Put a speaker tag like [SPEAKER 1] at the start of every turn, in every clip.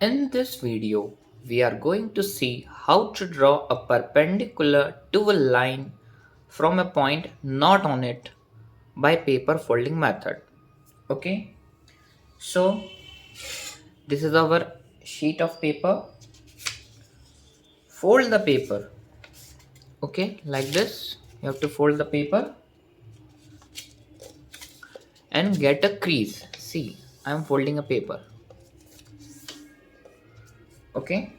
[SPEAKER 1] In this video, we are going to see how to draw a perpendicular to a line from a point not on it by paper folding method. Okay, so this is our sheet of paper. Fold the paper. Okay, like this. You have to fold the paper and get a crease. See, I am folding a paper. Okay,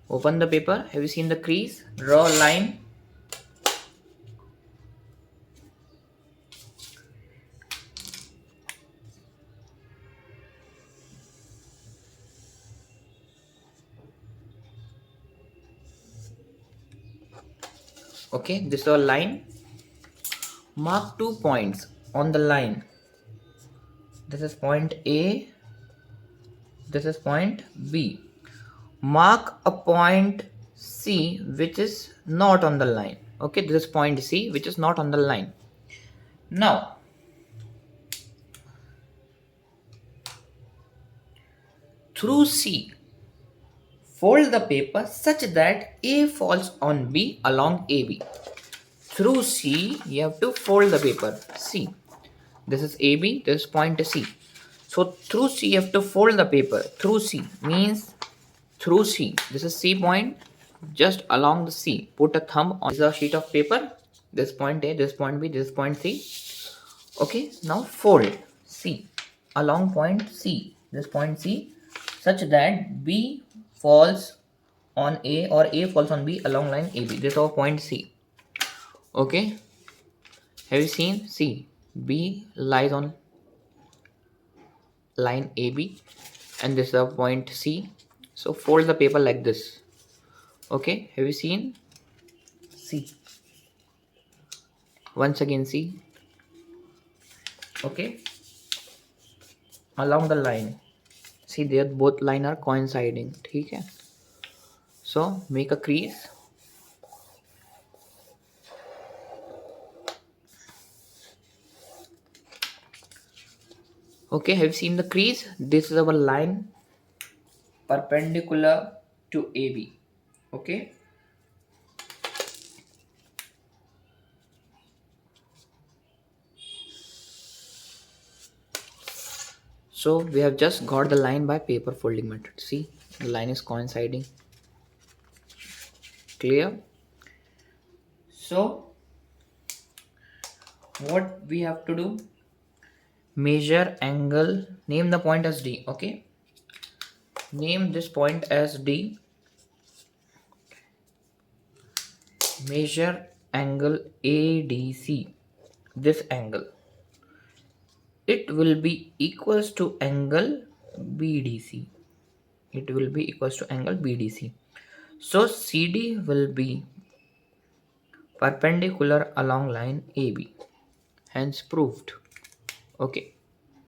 [SPEAKER 1] open the paper. Have you seen the crease? Draw a line. Okay, this is a line. Mark 2 points on the line. This is point A. This is point B. Mark a point C which is not on the line. Okay, this is point C which is not on the line. Now, through C, fold the paper such that A falls on B along AB. Through C, you have to fold the paper. C. This is AB, this is point C. So through C, you have to fold the paper. Through C means through C. This is C point. Just along the C. Put a thumb on the sheet of paper. This point A, this point B, this point C. Okay, now fold C along point C. This point C such that B falls on A or A falls on B along line AB. This is our point C. Okay. Have you seen? C. B lies on line AB and this is a point C. So fold the paper like this. Okay, have you seen? C. Once again C. Okay. Along the line. See there both line are coinciding. Okay. So make a crease. Okay, have you seen the crease? This is our line perpendicular to AB. Okay. So we have just got the line by paper folding method. See, the line is coinciding. Clear? So what we have to do? Measure angle. Name the point as D. Okay. Name this point as D. Measure angle ADC. This angle. It will be equals to angle BDC. It will be equals to angle BDC. So CD will be perpendicular along line AB. Hence proved. Okay.